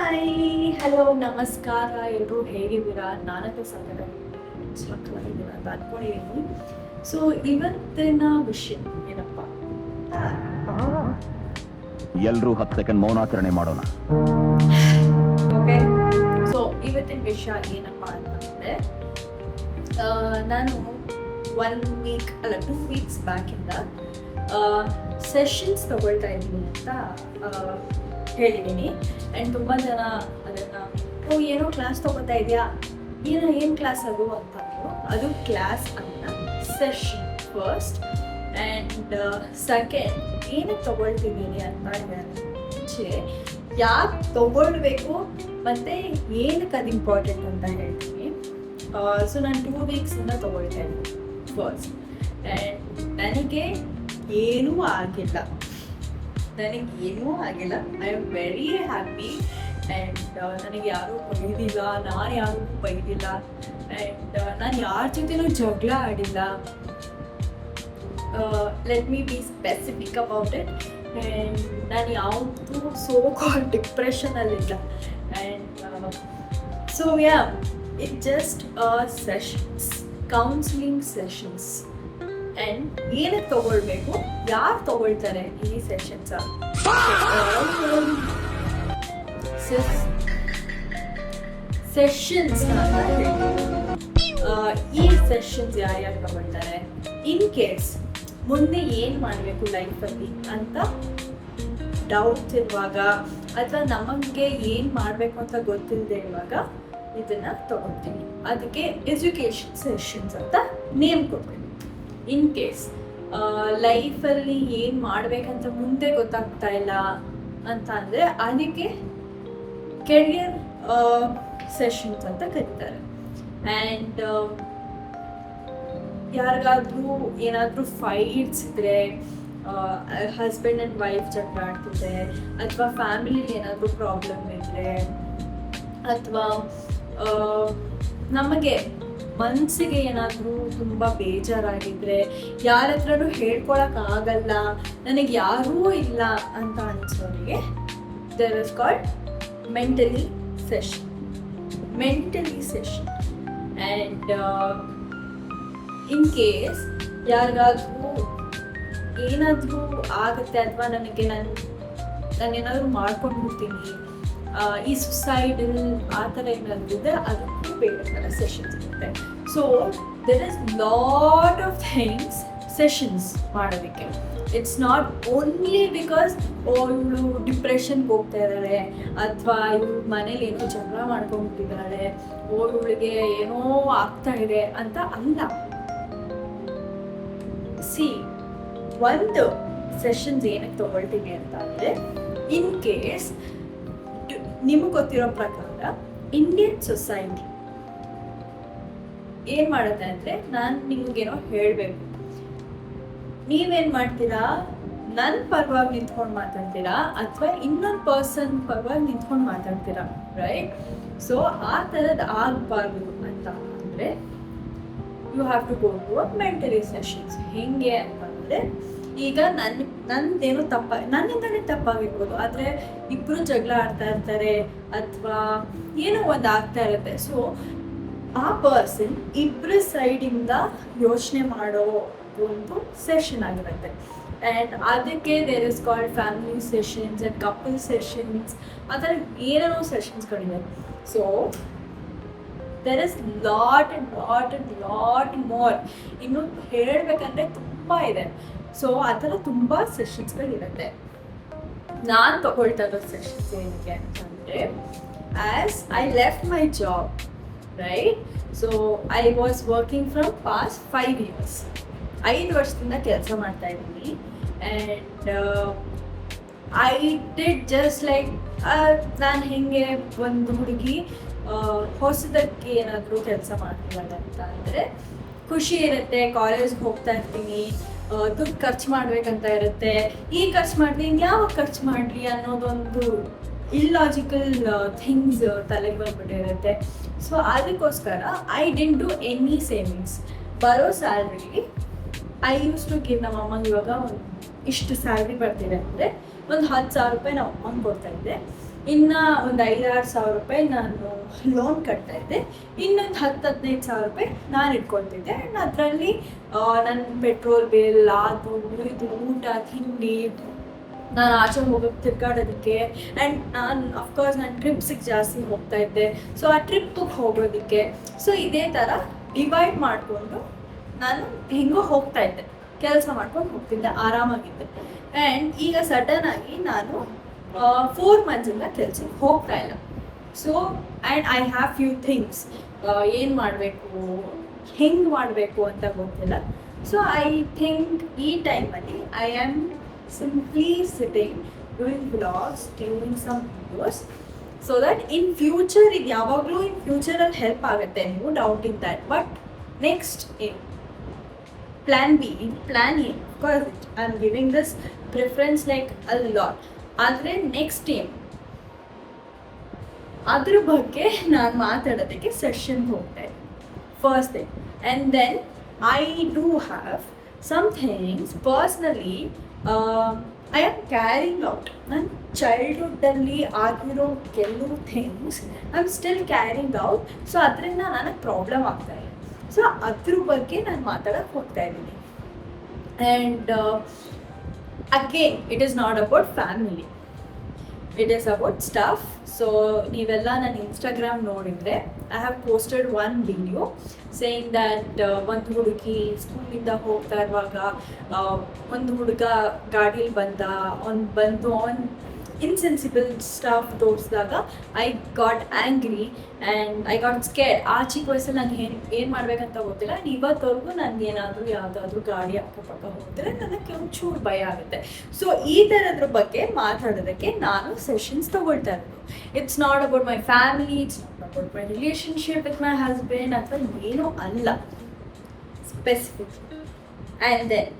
Hi hello ನಮಸ್ಕಾರ ಎಲ್ಲರೂ ಹೇಗಿದ್ದೀರಾ? ನಾನಂತೂ ಸಕ್ಕತ್ತಾಗಿದ್ದೀರಾ ಅಂತ ಅಂದ್ಕೊಂಡಿದ್ದೀನಿ. ಸೊ ಇವತ್ತಿನ ವಿಷಯ ಏನಪ್ಪ? ಎಲ್ಲರೂ 10 ಸೆಕೆಂಡ್ ಮೌನಾಚರಣೆ ಮಾಡೋಣ. ಓಕೆ, ಸೊ ಇವತ್ತಿನ ವಿಷಯ ಏನಪ್ಪ ಅಂತಂದರೆ, ನಾನು 1 ವೀಕ್ ಅಲ್ಲ 2 ವೀಕ್ಸ್ ಬ್ಯಾಕಿಂದ ಸೆಷನ್ಸ್ ತಗೊಳ್ತಾ ಇದ್ದೀನಿ ಅಂತ ಹೇಳಿದ್ದೀನಿ. ಆ್ಯಂಡ್ ತುಂಬ ಜನ ಅದನ್ನು ಏನೋ ಕ್ಲಾಸ್ ತೊಗೊತಾ ಇದೆಯಾ, ಏನು ಕ್ಲಾಸ್ ಅದು ಅಂತಂದರು. ಅದು ಕ್ಲಾಸ್ ಅಲ್ಲ, ಸೆಷನ್ ಫಸ್ಟ್. ಆ್ಯಂಡ್ ಸೆಕೆಂಡ್, ಏನಕ್ಕೆ ತೊಗೊಳ್ತಿದ್ದೀನಿ ಅಂತ ಮುಂಚೆ ಯಾಕೆ ತೊಗೊಳ್ಬೇಕು ಮತ್ತು ಏನಕ್ಕೆ ಅದು ಇಂಪಾರ್ಟೆಂಟ್ ಅಂತ ಹೇಳ್ತೀನಿ. ಸೊ ನಾನು 2 ವೀಕ್ಸಿಂದ ತೊಗೊಳ್ತಾ ಇದ್ದೀನಿ ಫಸ್ಟ್. ಆ್ಯಂಡ್ ನನಗೆ ಏನೂ ಆಗಿಲ್ಲ. I am very happy. And ನನಗೆ ಯಾರೂ ಬೈದಿಲ್ಲ, ನಾನು ಯಾರಿಗೂ ಬೈದಿಲ್ಲ. ಆ್ಯಂಡ್ ನಾನು ಯಾರ ಜೊತೆನೂ ಜಗಳ ಆಡಿಲ್ಲ. Let me be specific about it. And ನಾನು ಯಾವುದು ಸೋ ಕಾಲ್ಡ್ ಡಿಪ್ರೆಷನಲ್ಲಿಲ್ಲ. And so yeah, it just sessions, counselling sessions. And ಏನಕ್ಕೆ ತೊಗೊಳ್ಬೇಕು, ಯಾರು ತೊಗೊಳ್ತಾರೆ ಈ ಸೆಷನ್ಸ? ಸೆಷನ್ಸ್ ಈ ಸೆಷನ್ಸ್ ಯಾರ್ಯಾರು ತೊಗೊಳ್ತಾರೆ? ಇನ್ ಕೇಸ್ ಮುಂದೆ ಏನು ಮಾಡಬೇಕು ಲೈಫಲ್ಲಿ ಅಂತ ಡೌಟ್ ಇರುವಾಗ, ಅಥವಾ ನಮಗೆ ಏನು ಮಾಡಬೇಕು ಅಂತ ಗೊತ್ತಿಲ್ಲದೆ ಇರುವಾಗ ಇದನ್ನು ತೊಗೊಳ್ತೀನಿ. ಅದಕ್ಕೆ ಎಜುಕೇಷನ್ ಸೆಷನ್ಸ್ ಅಂತ ನೇಮ್ ಕೊಡ್ತೀನಿ. ಇನ್ ಕೇಸ್ ಲೈಫಲ್ಲಿ ಏನು ಮಾಡಬೇಕಂತ ಮುಂದೆ ಗೊತ್ತಾಗ್ತಾ ಇಲ್ಲ ಅಂತ ಅಂದರೆ ಅದಕ್ಕೆ ಕೆರಿಯರ್ ಸೆಷನ್ಸ್ ಅಂತ ಕರೀತಾರೆ. ಆ್ಯಂಡ್ ಯಾರಿಗಾದ್ರೂ ಏನಾದರೂ ಫೈಟ್ಸ್ ಇದ್ದರೆ, ಹಸ್ಬೆಂಡ್ ಆ್ಯಂಡ್ ವೈಫ್ ಜಗಳ ಆಡ್ತಿದ್ರೆ, ಅಥವಾ ಫ್ಯಾಮಿಲಿಲಿ ಏನಾದರೂ ಪ್ರಾಬ್ಲಮ್ ಇದ್ದರೆ, ಅಥವಾ ನಮಗೆ ಮನಸ್ಸಿಗೆ ಏನಾದರೂ ತುಂಬ ಬೇಜಾರಾಗಿದ್ದರೆ, ಯಾರ ಹತ್ರನೂ ಹೇಳ್ಕೊಳಕ್ಕಾಗಲ್ಲ, ನನಗೆ ಯಾರೂ ಇಲ್ಲ ಅಂತ ಅನ್ಸೋರಿಗೆ there is called mentally session. And in case ಯಾರಿಗಾದ್ರೂ ಏನಾದರೂ ಆಗುತ್ತೆ, ಅಥವಾ ನಾನೇನಾದರೂ ಮಾಡ್ಕೊಂಡ್ಬಿಡ್ತೀನಿ, ಈ ಸುಸೈಡಲ್ ಆ ಥರ ಏನಾದರೂ ಇದೆ, ಅದಕ್ಕೂ ಬೇರೆ ಥರ ಸೆಷನ್ಸ್ ಇರುತ್ತೆ. So there is lot of things sessions ಮಾಡೋದಕ್ಕೆ. ಇಟ್ಸ್ ನಾಟ್ ಓನ್ಲಿ ಬಿಕಾಸ್ ಇವಳು ಡಿಪ್ರೆಷನ್ಗೆ ಹೋಗ್ತಾ ಇದ್ದಾಳೆ, ಅಥವಾ ಇವಳು ಮನೇಲಿ ಏನೋ ಜಗಳ ಮಾಡ್ಕೊಂಡ್ಬಿಟ್ಟಿದ್ದಾಳೆ, ಇವಳಿಗೆ ಏನೋ ಆಗ್ತಾ ಇದೆ ಅಂತ ಅಲ್ಲ. ಒಂದು ಸೆಷನ್ಸ್ ಏನಕ್ಕೆ ತೊಗೊಳ್ತೀನಿ ಅಂತ ಅಂದರೆ, ಇನ್ ಕೇಸ್ ನಿಮಗೆ ಗೊತ್ತಿರೋ ಪ್ರಕಾರ ಇಂಡಿಯನ್ ಸೊಸೈಟಿ ಏನು ಮಾಡುತ್ತೆ ಅಂದರೆ, ನಾನು ನಿಮಗೇನೋ ಹೇಳಬೇಕು, ನೀವೇನು ಮಾಡ್ತೀರಾ, ನನ್ನ ಪರವಾಗಿ ನಿಂತ್ಕೊಂಡು ಮಾತಾಡ್ತೀರಾ, ಅಥವಾ ಇನ್ನೊಂದು ಪರ್ಸನ್ ಪರವಾಗಿ ನಿಂತ್ಕೊಂಡು ಮಾತಾಡ್ತೀರಾ, ರೈಟ್? ಸೊ ಆ ಥರದ್ದು ಆಗಬಾರ್ದು ಅಂತ ಅಂದರೆ you have to go to a mentally sessions. ಹೇಗೆ ಅಂತಂದರೆ, ಈಗ ನನ್ನದೇನೋ ನನ್ನಿಂದಲೇ ತಪ್ಪಾಗಿರ್ಬೋದು, ಆದರೆ ಇಬ್ಬರು ಜಗಳ ಆಡ್ತಾ ಇರ್ತಾರೆ, ಅಥವಾ ಏನೋ ಒಂದು ಆಗ್ತಾ ಇರುತ್ತೆ. ಸೊ ಆ ಪರ್ಸನ್ ಇಬ್ಬರ ಸೈಡಿಂದ ಯೋಚನೆ ಮಾಡೋ ಒಂದು ಸೆಷನ್ ಆಗಿರುತ್ತೆ. ಆ್ಯಂಡ್ ಅದಕ್ಕೆ there is called family sessions and couple sessions, ಆ ಥರ ಏನೇನೋ ಸೆಷನ್ಸ್ಗಳಿದೆ. So there is lot more. ಇನ್ನು ಹೇಳಬೇಕಂದ್ರೆ ತುಂಬ ಇದೆ. ಸೊ ಆ ಥರ ತುಂಬ ಸೆಷನ್ಸ್ಗಳಿರುತ್ತೆ. ನಾನು ತೊಗೊಳ್ತಾ ಇರೋ ಸೆಷನ್ಸ್ ಏನಕ್ಕೆ ಅಂತಂದರೆ, as I left my job, right? So I was working from past 5 years. 5 ವರ್ಷದಿಂದ ಕೆಲಸ ಮಾಡ್ತಾ ಇದ್ದೀನಿ. And I did just like, ನಾನು ಹೇಗೆ ಒಂದು ಹುಡುಗಿ ಹೊಸದಕ್ಕೆ ಏನಾದರೂ ಕೆಲಸ ಮಾಡ್ತೀವಲ್ಲ ಅಂತ ಅಂದರೆ ಖುಷಿ ಇರುತ್ತೆ. ಕಾಲೇಜ್ಗೆ ಹೋಗ್ತಾ ಇರ್ತೀನಿ, ದುಡ್ಡು ಖರ್ಚು ಮಾಡಬೇಕಂತ ಇರುತ್ತೆ. ಈಗ ಖರ್ಚು ಮಾಡ್ತೀನಿ, ಯಾವಾಗ ಖರ್ಚು ಮಾಡಲಿ ಅನ್ನೋದೊಂದು ಇಲ್ಲಾಜಿಕಲ್ ಥಿಂಗ್ಸ್ ತಲೆಗೆ ಬಂದ್ಬಿಟ್ಟಿರುತ್ತೆ. ಸೊ ಅದಕ್ಕೋಸ್ಕರ I didn't do any savings. ಬರೋ salary I use to give ನಮ್ಮ ಅಮ್ಮಂಗೆ. ಇವಾಗ ಇಷ್ಟು ಸ್ಯಾಲ್ರಿ ಬರ್ತಿದೆ ಅಂದರೆ ಒಂದು 10,000 ರೂಪಾಯಿ ನಾವು ಅಮ್ಮಂಗೆ ಕೊಡ್ತಾ ಇದ್ದೆ, ಇನ್ನು ಒಂದು 5-6 ಸಾವಿರ ರೂಪಾಯಿ ನಾನು ಲೋನ್ ಕಟ್ತಾ ಇದ್ದೆ, ಇನ್ನೊಂದು 10-15 ಸಾವಿರ ರೂಪಾಯಿ ನಾನು ಇಟ್ಕೊಳ್ತಿದ್ದೆ. ಆ್ಯಂಡ್ ಅದರಲ್ಲಿ ನನ್ನ ಪೆಟ್ರೋಲ್ ಬಿಲ್, ಅದು ಇದು, ಊಟ ತಿಂಡಿ, ನಾನು ಆಚೆ ಹೋಗೋಕ್ಕೆ ತಿರ್ಗಾಡೋದಕ್ಕೆ, ಆ್ಯಂಡ್ ನಾನು ಅಫ್ಕೋರ್ಸ್ ನಾನು ಟ್ರಿಪ್ಸಿಗೆ ಜಾಸ್ತಿ ಹೋಗ್ತಾ ಇದ್ದೆ, ಸೊ ಆ ಟ್ರಿಪ್ಪಿಗೆ ಹೋಗೋದಕ್ಕೆ. ಸೊ ಇದೇ ಥರ ಡಿವೈಡ್ ಮಾಡಿಕೊಂಡು ನಾನು ಹೆಂಗೋ ಹೋಗ್ತಾ ಇದ್ದೆ, ಕೆಲಸ ಮಾಡ್ಕೊಂಡು ಹೋಗ್ತಿದ್ದೆ, ಆರಾಮಾಗಿದ್ದೆ. ಆ್ಯಂಡ್ ಈಗ ಸಡನ್ನಾಗಿ ನಾನು 4 ಮಂತ್ಸಿಂದ ಕೆಲ್ಸಕ್ಕೆ ಹೋಗ್ತಾ ಇಲ್ಲ. So and I have few things, ಏನು ಮಾಡಬೇಕು, ಹೆಂಗೆ ಮಾಡಬೇಕು ಅಂತ ಗೊತ್ತಿಲ್ಲ. ಸೊ ಐ ಥಿಂಕ್ ಈ ಟೈಮಲ್ಲಿ I am simply sitting doing vlogs, doing some videos, so that in future ಇದು ಯಾವಾಗಲೂ in future ಅಲ್ಲಿ ಹೆಲ್ಪ್ ಆಗುತ್ತೆ, no doubt in that. But next ಏನು plan B, plan A, of course I'm giving this preference like a lot. ಆದರೆ next ಏನು ಅದ್ರ ಬಗ್ಗೆ ನಾನು ಮಾತಾಡೋದಕ್ಕೆ ಸೆಷನ್ಗೆ ಹೋಗ್ತಾ ಇದ್ದೀನಿ first thing. And then I do have some things personally I am carrying out. ನನ್ನ ಚೈಲ್ಡ್ಹುಡ್ಡಲ್ಲಿ ಆಗಿರೋ ಕೆಲವು things I am still carrying out. So ಅದರಿಂದ ನನಗೆ ಪ್ರಾಬ್ಲಮ್ ಆಗ್ತಾಯಿದೆ. ಸೊ ಅದ್ರ ಬಗ್ಗೆ ನಾನು ಮಾತಾಡೋಕ್ಕೆ ಹೋಗ್ತಾ ಇದ್ದೀನಿ. And again it is not about family, it is about stuff. So ನೀವೆಲ್ಲ ನನ್ನ ಇನ್ಸ್ಟಾಗ್ರಾಮ್ ನೋಡಿದರೆ I have posted one video saying that ಒಂದು ಹುಡುಗಿ ಸ್ಕೂಲಿಂದ ಹೋಗ್ತಾ ಇರುವಾಗ ಒಂದು ಹುಡುಗ ಗಾಡೀಲಿ ಬಂದು ಇನ್ಸೆನ್ಸಿಬಲ್ ಸ್ಟಾಫ್ ತೋರಿಸಿದಾಗ I got angry and I got scared. ಆ ಚಿಕ್ಕ ವಯಸ್ಸಲ್ಲಿ ನನಗೆ ಏನು ಮಾಡಬೇಕಂತ ಗೊತ್ತಿಲ್ಲ. ಇವತ್ತವರೆಗೂ ನನಗೇನಾದರೂ ಯಾವುದಾದ್ರೂ ಗಾಡಿ ಅಕ್ಕಪಕ್ಕ ಹೋದರೆ ನನಗೆ ಒಂಚೂರು ಭಯ ಆಗುತ್ತೆ. ಸೊ ಈ ಥರದ್ರ ಬಗ್ಗೆ ಮಾತಾಡೋದಕ್ಕೆ ನಾನು ಸೆಷನ್ಸ್ ತೊಗೊಳ್ತಾ ಇರೋದು. It's not about my family, it's not about my relationship with my husband ಅಥವಾ ಏನೂ ಅಲ್ಲ ಸ್ಪೆಸಿಫಿಕ್. ಆ್ಯಂಡ್ ದೆನ್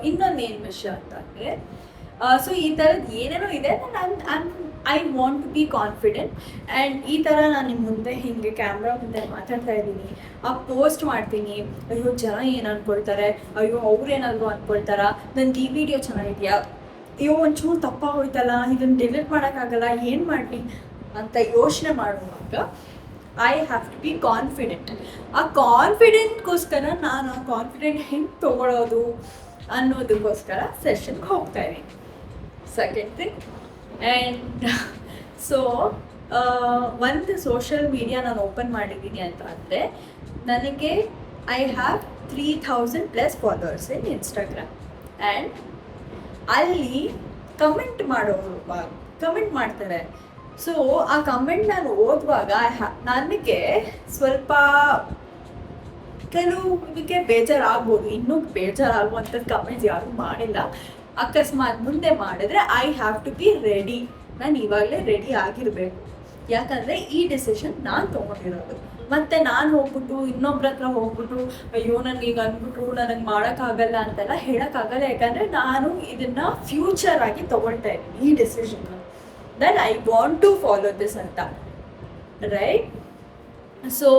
ಇನ್ನೊಂದೇನು ವಿಷಯ ಅಂತಂದರೆ, ಸೊ ಈ ಥರದ್ದು ಏನೇನೋ ಇದೆ. I want to be confident. And ಈ ಥರ ನಾನು ನಿಮ್ಮ ಮುಂದೆ ಹೀಗೆ ಕ್ಯಾಮ್ರಾ ಮುಂದೆ ಮಾತಾಡ್ತಾ ಇದ್ದೀನಿ, ಪೋಸ್ಟ್ ಮಾಡ್ತೀನಿ. ಅಯ್ಯೋ ಜನ ಏನು ಅಂದ್ಕೊಳ್ತಾರೆ, ಅಯ್ಯೋ ಅವ್ರೇನಾದರೂ ಅಂದ್ಕೊಳ್ತಾರ, ನಂದು ಈ ವಿಡಿಯೋ ಚೆನ್ನಾಗಿದೆಯಾ, ಅಯ್ಯೋ ಒಂಚೂರು ತಪ್ಪಾಗೋಯ್ತಲ್ಲ, ಇದನ್ನು ಡಿಲೀಟ್ ಮಾಡೋಕ್ಕಾಗಲ್ಲ, ಏನು ಮಾಡಲಿ ಅಂತ ಯೋಚನೆ ಮಾಡುವಾಗ I have to be confident. ಆ ಕಾನ್ಫಿಡೆಂಟ್ಗೋಸ್ಕರ ನಾನು ಆ ಕಾನ್ಫಿಡೆಂಟ್ ಹೆಂಗೆ ತೊಗೊಳೋದು ಅನ್ನೋದಕ್ಕೋಸ್ಕರ ಸೆಷನ್ಗೆ ಹೋಗ್ತಾ ಇದ್ದೀನಿ. Second thing. ಆ್ಯಂಡ್ ಸೊ ಒಂದು ಸೋಷಿಯಲ್ ಮೀಡಿಯಾ ನಾನು ಓಪನ್ ಮಾಡಿದ್ದೀನಿ ಅಂತ ಅಂದರೆ, ನನಗೆ I have 3,000+ followers in Instagram. And ಅಲ್ಲಿ ಕಮೆಂಟ್ ಮಾಡ್ತಾರೆ. ಸೊ ಆ ಕಮೆಂಟ್ ನಾನು ಓದುವಾಗ ನನಗೆ ಸ್ವಲ್ಪ ಕೆಲವಿಗೆ ಬೇಜಾರಾಗ್ಬೋದು. ಇನ್ನೂ ಬೇಜಾರಾಗುವಂಥದ್ದು ಕಮೆಂಟ್ಸ್ ಯಾರೂ ಮಾಡಿಲ್ಲ. ಅಕಸ್ಮಾತ್ ಮುಂದೆ ಮಾಡಿದ್ರೆ I have to be ready. ನಾನು ಇವಾಗಲೇ ರೆಡಿ ಆಗಿರಬೇಕು. ಯಾಕಂದರೆ ಈ ಡಿಸಿಷನ್ ನಾನು ತೊಗೊಂಡಿರೋದು. ಮತ್ತು ನಾನು ಹೋಗ್ಬಿಟ್ಟು ಇನ್ನೊಬ್ರ ಹತ್ರ ಹೋಗ್ಬಿಟ್ಟು ಅಯ್ಯೋ ನನಗೆ ಅಂದ್ಬಿಟ್ರು ನನಗೆ ಮಾಡೋಕ್ಕಾಗಲ್ಲ ಅಂತೆಲ್ಲ ಹೇಳೋಕ್ಕಾಗಲ್ಲ. ಯಾಕಂದರೆ ನಾನು ಇದನ್ನು ಫ್ಯೂಚರ್ ಆಗಿ ತೊಗೊಳ್ತಾ ಇದ್ದೀನಿ ಈ ಡಿಸಿಷನ್ನ, that I want to follow this ಅಂತ, ರೈಟ್? ಸೊ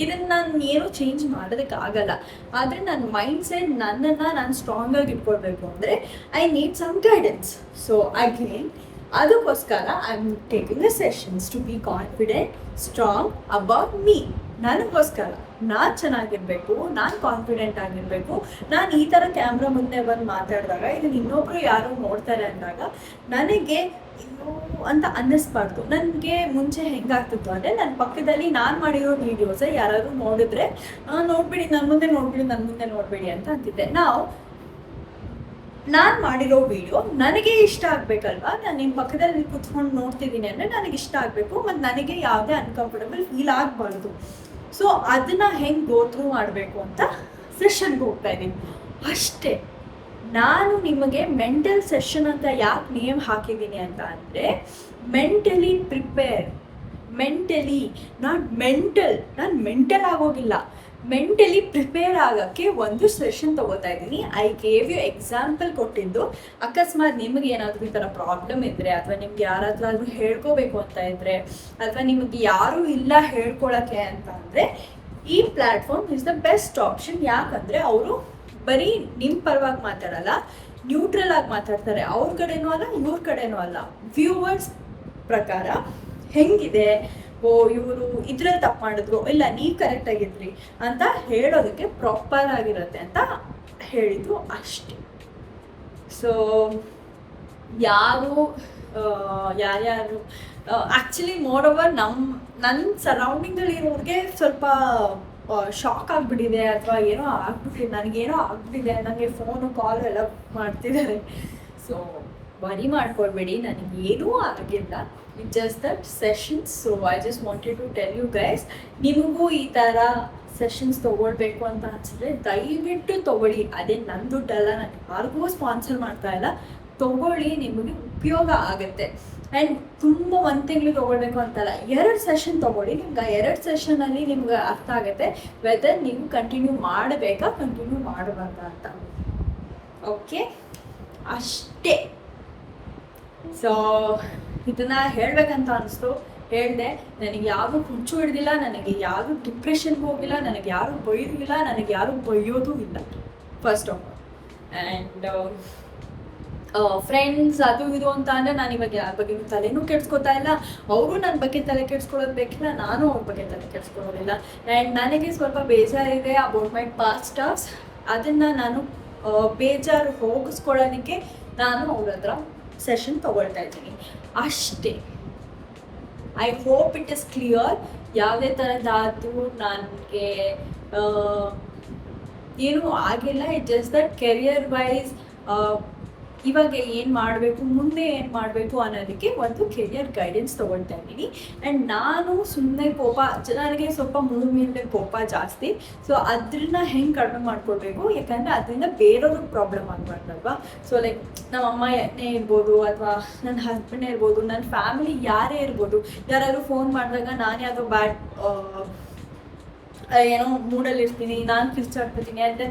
ಇದನ್ನು ನಾನು ಏನೂ ಚೇಂಜ್ ಮಾಡೋದಕ್ಕಾಗಲ್ಲ. ಆದರೆ ನನ್ನ ಮೈಂಡ್ ಸೆಟ್ ನನ್ನನ್ನು ನಾನು ಸ್ಟ್ರಾಂಗಾಗಿ ಇಟ್ಕೊಳ್ಬೇಕು ಅಂದರೆ I need some guidance. So again ಅದಕ್ಕೋಸ್ಕರ I am taking the sessions to be confident, strong about me. ನನಗೋಸ್ಕರ ನಾನು ಚೆನ್ನಾಗಿರಬೇಕು, ನಾನು ಕಾನ್ಫಿಡೆಂಟ್ ಆಗಿರಬೇಕು. ನಾನು ಈ ಥರ ಕ್ಯಾಮ್ರಾ ಮುಂದೆ ಬಂದು ಮಾತಾಡಿದಾಗ ಇದನ್ನು ಇನ್ನೊಬ್ಬರು ಯಾರೋ ನೋಡ್ತಾರೆ ಅಂದಾಗ ನನಗೆ ಇನ್ನು ಅಂತ ಅನ್ನಿಸ್ಬಾರ್ದು. ನನಗೆ ಮುಂಚೆ ಹೆಂಗಾಗ್ತಿತ್ತು ಅಂದರೆ, ನನ್ನ ಪಕ್ಕದಲ್ಲಿ ನಾನು ಮಾಡಿರೋ ವೀಡಿಯೋಸ ಯಾರಾದರೂ ನೋಡಿದ್ರೆ ನೋಡ್ಬೇಡಿ, ನನ್ನ ಮುಂದೆ ನೋಡಬೇಡಿ ಅಂತ ಅಂತಿದ್ದೆ. ನಾನು ಮಾಡಿರೋ ವಿಡಿಯೋ ನನಗೆ ಇಷ್ಟ ಆಗಬೇಕಲ್ವಾ? ನಾನು ನಿಮ್ಮ ಪಕ್ಕದಲ್ಲಿ ಕೂತ್ಕೊಂಡು ನೋಡ್ತಿದ್ದೀನಿ ಅಂದರೆ ನನಗೆ ಇಷ್ಟ ಆಗಬೇಕು, ಮತ್ತು ನನಗೆ ಯಾವುದೇ ಅನ್ಕಂಫರ್ಟಬಲ್ ಫೀಲ್ ಆಗಬಾರ್ದು. ಸೊ ಅದನ್ನು ಹೆಂಗೆ ಗೋ ಥ್ರೂ ಮಾಡಬೇಕು ಅಂತ ಸೆಷನ್ಗೆ ಹೋಗ್ತಾ ಇದ್ದೀನಿ ಅಷ್ಟೇ. ನಾನು ನಿಮಗೆ ಮೆಂಟಲ್ ಸೆಷನ್ ಅಂತ ಯಾಕೆ ನೇಮ್ ಹಾಕಿದ್ದೀನಿ ಅಂತ ಅಂದರೆ, ಮೆಂಟಲಿ ಪ್ರಿಪೇರ್, ಮೆಂಟಲಿ ನಾನು ಮೆಂಟಲ್ ಆಗೋಗಿಲ್ಲ, ಮೆಂಟಲಿ ಪ್ರಿಪೇರ್ ಆಗೋಕ್ಕೆ ಒಂದು ಸೆಷನ್ ತೊಗೋತಾ ಇದ್ದೀನಿ. ಐ ಗೇವ್ ಯು ಎಕ್ಸಾಂಪಲ್ ಕೊಟ್ಟಿದ್ದು. ಅಕಸ್ಮಾತ್ ನಿಮಗೆ ಏನಾದರೂ ಈ ಥರ ಪ್ರಾಬ್ಲಮ್ ಇದ್ದರೆ, ಅಥವಾ ನಿಮ್ಗೆ ಯಾರಾದ್ರೂ ಹೇಳ್ಕೋಬೇಕು ಅಂತ ಇದ್ದರೆ, ಅಥವಾ ನಿಮಗೆ ಯಾರೂ ಇಲ್ಲ ಹೇಳ್ಕೊಳಕ್ಕೆ ಅಂತ ಅಂದರೆ, ಈ platform is the best option. ಯಾಕಂದರೆ ಅವರು ಬರೀ ನಿಮ್ಮ ಪರವಾಗಿ ಮಾತಾಡಲ್ಲ, ನ್ಯೂಟ್ರಲ್ ಆಗಿ ಮಾತಾಡ್ತಾರೆ, ಅವ್ರ ಕಡೆನೂ ಅಲ್ಲ ಇವ್ರ ಕಡೆನೂ ಅಲ್ಲ. ವ್ಯೂವರ್ಸ್ ಪ್ರಕಾರ ಹೆಂಗಿದೆ, ಓ ಇವರು ಇದ್ರಲ್ಲಿ ತಪ್ಪು ಮಾಡಿದ್ರು, ಇಲ್ಲ ನೀವು ಕರೆಕ್ಟ್ ಆಗಿದ್ರಿ ಅಂತ ಹೇಳೋದಕ್ಕೆ ಪ್ರಾಪರ್ ಆಗಿರುತ್ತೆ ಅಂತ ಹೇಳಿದ್ದು ಅಷ್ಟೇ. ಸೊ ಯಾರ್ಯಾರು ಆ್ಯಕ್ಚುಲಿ ಮೋರ್ ಓವರ್ ನನ್ನ ಸರೌಂಡಿಂಗಲ್ಲಿರೋರಿಗೆ ಸ್ವಲ್ಪ ಶಾಕ್ ಆಗಿಬಿಟ್ಟಿದೆ, ಅಥವಾ ಏನೋ ಆಗ್ಬಿಟ್ಟಿದೆ, ನನಗೇನೋ ಆಗ್ಬಿಟ್ಟಿದೆ, ನನಗೆ ಫೋನು ಕಾಲು ಎಲ್ಲ ಮಾಡ್ತಿದ್ದಾರೆ. ಸೊ ವರಿ ಮಾಡ್ಕೊಳ್ಬೇಡಿ, ನನಗೇನೂ ಆಗಿಲ್ಲ, it just that sessions. So I just wanted to tell you guys, ನಿಮಗೂ ಈ ಥರ ಸೆಷನ್ಸ್ ತೊಗೊಳ್ಬೇಕು ಅಂತ ಅನಿಸಿದ್ರೆ ದಯವಿಟ್ಟು ತೊಗೊಳ್ಳಿ. ಅದೇ ನನ್ನ ದುಡ್ಡಲ್ಲ, ನಾನು ಯಾರಿಗೂ ಸ್ಪಾನ್ಸರ್ ಮಾಡ್ತಾ ಇಲ್ಲ, ತೊಗೊಳ್ಳಿ, ನಿಮಗೆ ಉಪಯೋಗ ಆಗುತ್ತೆ. ಆ್ಯಂಡ್ ತುಂಬ ಒಂದು ತಿಂಗಳು ತೊಗೊಳ್ಬೇಕು ಅಂತಲ್ಲ, 2 ಸೆಷನ್ ತೊಗೊಳ್ಳಿ, ನಿಮ್ಗೆ 2 ಸೆಷನಲ್ಲಿ ನಿಮ್ಗೆ ಅರ್ಥ ಆಗುತ್ತೆ ವೆದರ್ ನೀವು ಕಂಟಿನ್ಯೂ ಮಾಡಬೇಕಾ ಕಂಟಿನ್ಯೂ ಮಾಡಬಾರ್ದಾ ಅಂತ. ಓಕೆ, ಅಷ್ಟೇ. ಸೊ ಇದನ್ನು ಹೇಳಬೇಕಂತ ಅನಿಸ್ತು, ಹೇಳಿದೆ. ನನಗೆ ಯಾರೂ ಹುಚ್ಚು ಹಿಡ್ದಿಲ್ಲ, ನನಗೆ ಯಾರೂ ಡಿಪ್ರೆಷನ್ಗೆ ಹೋಗಿಲ್ಲ, ನನಗೆ ಯಾರೂ ಬೈದಿಲ್ಲ, ನನಗೆ ಯಾರೂ ಬೈಯೋದು ಇಲ್ಲ first of all. And friends ಅದು ಇದು ಅಂತ ಅಂದರೆ ನಾನು ಇವಾಗ ಯಾರ ಬಗ್ಗೆ ತಲೆನೂ ಕೆಡ್ಸ್ಕೊತಾ ಇಲ್ಲ, ಅವರು ನನ್ನ ಬಗ್ಗೆ ತಲೆ ಕೆಡ್ಸ್ಕೊಳ್ಳೋದು ಬೇಕಿಲ್ಲ, ನಾನು ಅವ್ರ ಬಗ್ಗೆ ತಲೆ ಕೆಡ್ಸ್ಕೊಳ್ಳೋದಿಲ್ಲ. ಆ್ಯಂಡ್ ನನಗೆ ಸ್ವಲ್ಪ ಬೇಜಾರಿದೆ ಅಬೌಟ್ ಮೈ ಪಾಸ್ಟ್ ಸ್ಟಫ್ಸ್, ಅದನ್ನು ನಾನು ಬೇಜಾರು ಹೋಗಿಸ್ಕೊಳ್ಳೋದಕ್ಕೆ ನಾನು ಅವ್ರ ಹತ್ರ ಸೆಷನ್ ತೊಗೊಳ್ತಾ ಇದ್ದೀನಿ ಅಷ್ಟೇ. I hope it is clear. ಯಾವುದೇ ಥರದ್ದಾದರೂ ನನಗೆ ಏನೂ ಆಗಿಲ್ಲ. It just that career wise ಇವಾಗ ಏನು ಮಾಡಬೇಕು, ಮುಂದೆ ಏನು ಮಾಡಬೇಕು ಅನ್ನೋದಕ್ಕೆ ಒಂದು ಕೆರಿಯರ್ ಗೈಡೆನ್ಸ್ ತೊಗೊಳ್ತಾ ಇದ್ದೀನಿ. ಆ್ಯಂಡ್ ನಾನು ಸುಮ್ಮನೆ ನನಗೆ ಸ್ವಲ್ಪ ಮೇಲೆ ಕೋಪ ಜಾಸ್ತಿ. ಸೊ ಅದನ್ನ ಹೆಂಗೆ ಕಡಿಮೆ ಮಾಡ್ಕೊಳ್ಬೇಕು, ಯಾಕಂದರೆ ಅದರಿಂದ ಬೇರೆಯವ್ರಿಗೆ ಪ್ರಾಬ್ಲಮ್ ಆಗಬಾರ್ದಲ್ವಾ. ಸೊ ಲೈಕ್ ನಮ್ಮ ಅಮ್ಮನೇ ಇರ್ಬೋದು, ಅಥವಾ ನನ್ನ ಹಸ್ಬೆಂಡೇ ಇರ್ಬೋದು, ನನ್ನ ಫ್ಯಾಮಿಲಿ ಯಾರೇ ಇರ್ಬೋದು, ಯಾರಾದರೂ ಫೋನ್ ಮಾಡಿದಾಗ ನಾನು ಯಾವುದೋ ಏನೋ ಮೂಡಲ್ಲಿ ಇರ್ತೀನಿ, ನಾನು ಕಿರ್ಚಾಡ್ತಿರ್ತೀನಿ, ಅಂತ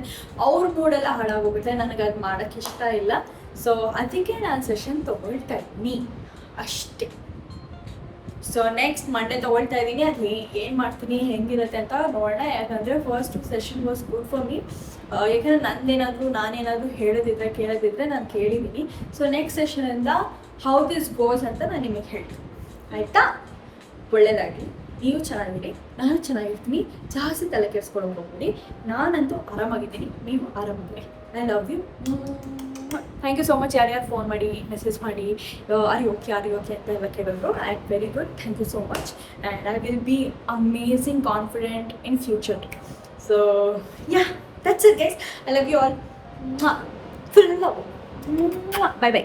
ಅವ್ರ ಮೂಡೆಲ್ಲ ಹಾಳಾಗೋಗುತ್ತೆ. ನನಗೆ ಅದು ಮಾಡೋಕ್ಕೆ ಇಷ್ಟ ಇಲ್ಲ. ಸೊ ಅದಕ್ಕೆ ನಾನು ಸೆಷನ್ ತೊಗೊಳ್ತಾ ಇದ್ದೀನಿ ಅಷ್ಟೇ. ಸೊ ನೆಕ್ಸ್ಟ್ ಮಂಡೇ ತೊಗೊಳ್ತಾ ಇದ್ದೀನಿ. ಅದು ಏನು ಮಾಡ್ತೀನಿ, ಹೆಂಗಿರುತ್ತೆ ಅಂತ ನೋಡೋಣ. ಯಾಕಂದರೆ first session was good for me. ಯಾಕಂದರೆ ನಾನೇನಾದರೂ ಕೇಳೋದಿದ್ರೆ ನಾನು ಕೇಳಿದ್ದೀನಿ. ಸೊ ನೆಕ್ಸ್ಟ್ ಸೆಷನಿಂದ ಹೌ ದಿಸ್ ಗೋಸ್ ಅಂತ ನಾನು ನಿಮಗೆ ಹೇಳ್ತೀನಿ, ಆಯಿತಾ? ಒಳ್ಳೆಯದಾಗಲಿ, ನೀವು ಚೆನ್ನಾಗಿರಿ, ನಾನು ಚೆನ್ನಾಗಿರ್ತೀನಿ, ಜಾಸ್ತಿ ತಲೆ ಕೆಡಿಸ್ಕೊಳ್ಳೋಕೆ ಹೋಗ್ಬಿಡಿ. ನಾನಂತೂ ಆರಾಮಾಗಿದ್ದೀನಿ, ನೀವು ಆರಾಮಾಗಿರಿ. I love you. Thank you so much. ಯಾರ್ಯಾರು ಫೋನ್ ಮಾಡಿ ಮೆಸೇಜ್ ಮಾಡಿ ಆರ್ ಯು ಓಕೆ ಅಂತ ಎಲ್ಲ ಕೇಳಿದ್ರು. I am very good, thank you so much. And I will be amazing confident in future. So yeah, that's it guys. I love you all. Full love. Bye by.